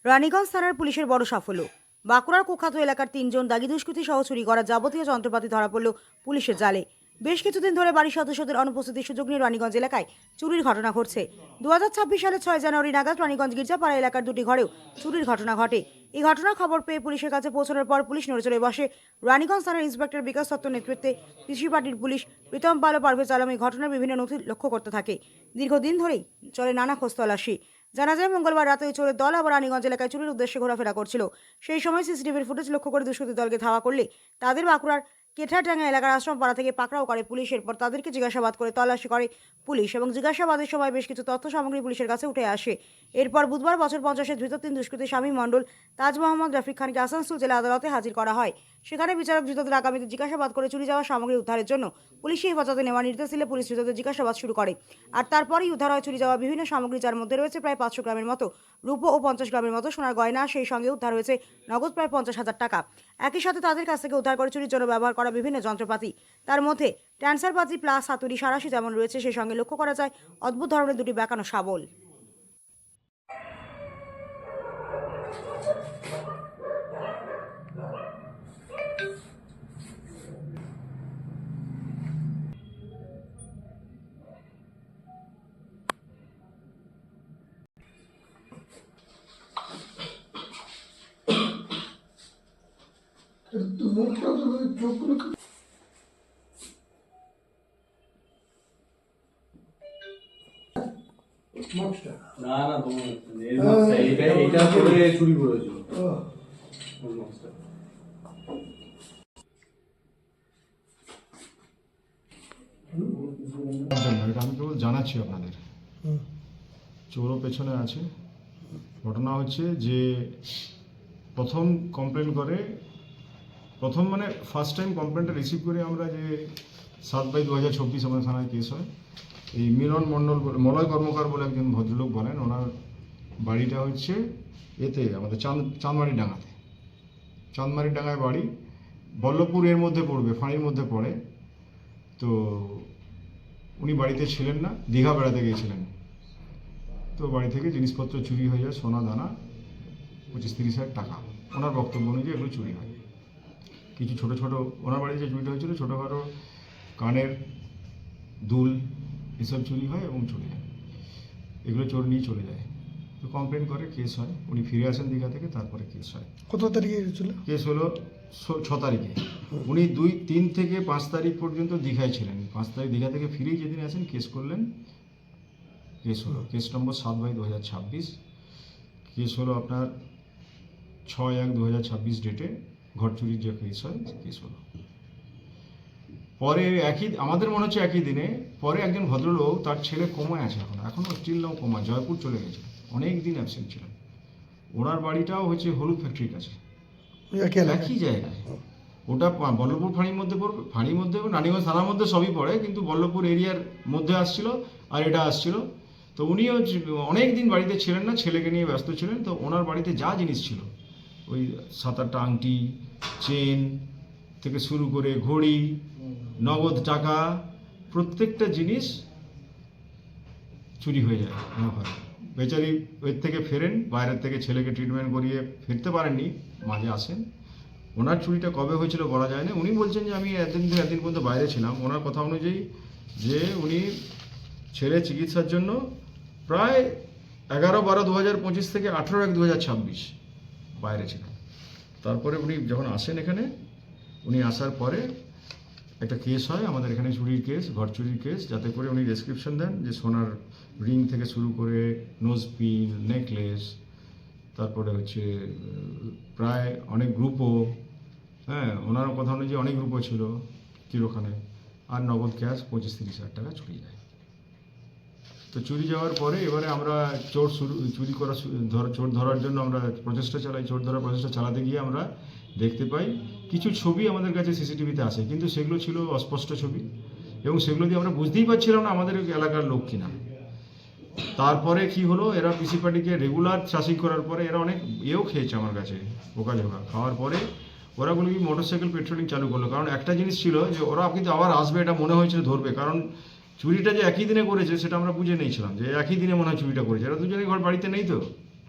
রানীগঞ্জ থানার পুলিশের বড় সাফল্য। বাঁকুড়ার কুখ্যাত এলাকার 3 জন দাগি দুষ্কৃতী সহ চুরি করা যাবতীয় যন্ত্রপাতি ধরা পড়ল পুলিশের জালে। বেশ কিছুদিন ধরে বাড়ির সদস্যদের অনুপস্থিতির সুযোগ নিয়ে রানীগঞ্জ এলাকায় চুরির ঘটনা ঘটছে। 2026 সালের 6 জানুয়ারি নাগাদ রানীগঞ্জ গির্জাপাড়া এলাকার 2টি ঘরেও চুরির ঘটনা ঘটে। এই ঘটনার খবর পেয়ে পুলিশের কাছে পৌঁছানোর পর পুলিশ নড়েচড়ে বসে। রানীগঞ্জ থানার ইন্সপেক্টর বিকাশ দত্তর নেতৃত্বে কৃষি পার্টির পুলিশ প্রীতম পাল ও পারভেজ আলম এই ঘটনার বিভিন্ন নথি লক্ষ্য করতে থাকে। দীর্ঘদিন ধরেই চলে নানা খোঁজ তল্লাশি। জানা যায় মঙ্গলবার রাতে ওই চোরের দল আবার রানীগঞ্জ এলাকায় চুরির উদ্দেশ্যে ঘোরাফেরা করছিল। সেই সময় সিসিটিভির ফুটেজ লক্ষ্য করে দুষ্কৃতী দলকে ধাওয়া করলে তাদের বাঁকুড়ার কেঠারডাঙ্গা এলাকার আশ্রমপাড়া থেকে পাকড়াও করে পুলিশ। এরপর তাদেরকে জিজ্ঞাসাবাদ করে তল্লাশি করে পুলিশ এবং জিজ্ঞাসাবাদের সময় বেশ কিছু তথ্য সামগ্রী পুলিশের কাছে উঠে আসে। এরপর বুধবার বছর 50-এর ধৃত 3 দুষ্কৃতী স্বামী মণ্ডল, তাজ মোহাম্মদ রফিক খানকে আসানসোল জেলা আদালতে হাজির করা হয়। সেখানে বিচারক ধৃতদের আগামীতে জিজ্ঞাসাবাদ করে চুরি যাওয়া সামগ্রী উদ্ধারের জন্য পুলিশি হেফাজতে নেওয়ার নির্দেশ দিলে পুলিশ ধৃতদের জিজ্ঞাসাবাদ শুরু করে। আর তারপরেই উদ্ধার হয় চুরি যাওয়া বিভিন্ন সামগ্রী, যার মধ্যে রয়েছে প্রায় 500 গ্রামের মতো রূপো ও 50 গ্রামের মতো সোনার গয়না। সেই সঙ্গে উদ্ধার হয়েছে নগদ প্রায় 50,000 টাকা। একই সাথে তাদের কাছ থেকে উদ্ধার করে চুরির জন্য ব্যবহার করা বিভিন্ন যন্ত্রপাতি, তার মধ্যে ট্যান্সার পাতি প্লাস হাতুড়ি সারাশি যেমন রয়েছে, সেই সঙ্গে লক্ষ্য করা যায় অদ্ভুত ধরনের 2টি বেঁকানো শাবল। মুখটা তো চোখগুলো মাছটা না না তোমার এই মাছটা এটা করে চুরি করেছিল। ওই মাছটা এটা আমি কেবল জানাচ্ছি আপনাদের। চোরও পেছনে আছে। ঘটনা হচ্ছে যে প্রথম কমপ্লেন করে, প্রথম মানে ফার্স্ট টাইম কমপ্লেনটা রিসিভ করে আমরা যে 7/2024 আমাদের থানায় কেস হয়। এই মিলন মণ্ডল, মলয় কর্মকার বলে একজন ভদ্রলোক বলেন, ওনার বাড়িটা হচ্ছে এতে আমাদের চাঁদমারি ডাঙ্গাতে। চাঁদমারি ডাঙ্গায় বাড়ি, বল্লভপুর এর মধ্যে পড়বে, ফাঁড়ির মধ্যে পড়ে। তো উনি বাড়িতে ছিলেন না, দীঘা বেড়াতে গিয়েছিলেন। তো বাড়ি থেকে জিনিসপত্র চুরি হয়ে যায়, সোনা দানা 25-30 হাজার টাকা। ওনার বক্তব্য অনুযায়ী এগুলো চুরি হয়। কিছু ছোটো ছোটো, ওনার বাড়িতে যে চুরিটা হয়েছিল ছোটোখাটো কানের দুল এসব চুরি হয় এবং চলে যায়। এগুলো চোর নিয়ে চলে যায়। তো কমপ্লেন করে, কেস হয়। উনি ফিরে আসেন দীঘা থেকে, তারপরে কেস হয়। কত তারিখে গেছিল? কেস হলো 6 তারিখে। উনি 3 থেকে 5 তারিখ পর্যন্ত দীঘায় ছিলেন। 5 তারিখ দীঘা থেকে ফিরেই যেদিন আসেন কেস করলেন। কেস হলো কেস নম্বর 7/2026। কেস হলো আপনার 6/1/2026 ডেটে ঘর চুরির যে কেস হয় কেস হলো। পরে আমাদের মনে হচ্ছে একই দিনে পরে একজন ভদ্রলোক, তার ছেলে কোমায় আছে, এখনও স্টিল নাও কোমা, জয়পুর চলে গেছে, অনেক দিন অ্যাবসেন্ট ছিলেন। ওনার বাড়িটাও হচ্ছে হলুদ ফ্যাক্টরির কাছে, একই জায়গায়। ওটা বল্লভপুর ফাঁড়ির মধ্যে পড়বে, ফাঁড়ির মধ্যে রানীগঞ্জ থানার মধ্যে সবই পড়ে, কিন্তু বল্লভপুর এরিয়ার মধ্যে আসছিল আর এটা আসছিল। তো উনিও অনেক দিন বাড়িতে ছিলেন না, ছেলেকে নিয়ে ব্যস্ত ছিলেন। তো ওনার বাড়িতে যা জিনিস ছিল, ওই 7-8টা আংটি, চেন থেকে শুরু করে ঘড়ি, নগদ টাকা, প্রত্যেকটা জিনিস চুরি হয়ে যায় ওনার ঘরে। বেচারি ওর থেকে ফেরেন, বাইরের থেকে ছেলেকে ট্রিটমেন্ট করিয়ে ফিরতে পারেননি, মাঝে আসেন। ওনার চুরিটা কবে হয়েছিল বলা যায় না। উনি বলছেন যে আমি একদিন পর্যন্ত বাইরে ছিলাম। ওনার কথা অনুযায়ী যে উনি ছেলে চিকিৎসার জন্য প্রায় 11/12/2025 থেকে 18/1/2026 বাইরে ছিলেন। তারপরে উনি যখন আসেন এখানে, উনি আসার পরে একটা কেস হয় আমাদের এখানে, চুরির কেস, ঘর চুরির কেস, যাতে করে উনি ডেসক্রিপশন দেন যে সোনার রিং থেকে শুরু করে নোজ পিন, নেকলেস, তারপরে হচ্ছে প্রায় অনেক গ্রুপও, হ্যাঁ ওনার কথা অনুযায়ী অনেক গ্রুপও ছিল কিলোখানে, আর নগদ ক্যাশ 25-30 হাজার টাকা চুরি যায়। তো চুরি যাওয়ার পরে এবারে আমরা চোর ধরার জন্য আমরা প্রচেষ্টা চালাই। চোর ধরার প্রচেষ্টা চালাতে গিয়ে আমরা দেখতে পাই কিছু ছবি আমাদের কাছে সিসিটিভিতে আসে, কিন্তু সেগুলো ছিল অস্পষ্ট ছবি এবং সেগুলো দিয়ে আমরা বুঝতেই পারছিলাম না আমাদের এলাকার লোক কিনা। তারপরে কি হলো, এরা পিসি পার্টিকে রেগুলার চাষিং করার পরে এরা অনেক খেয়েছে আমার কাছে, পোকাঝোকা খাওয়ার পরে ওরা বলে কি মোটরসাইকেল পেট্রোলিং চালু করলো। কারণ একটা জিনিস ছিল যে ওরা কিন্তু আবার আসবে, এটা মনে হয়েছিল ধরবে, কারণ চুরিটা যে একই দিনে করেছে সেটা আমরা বুঝে নিয়েছিলাম যে একই দিনে মনে হয় চুরিটা করেছে। এরা দুজনেই ঘর বাড়িতে নেই তো।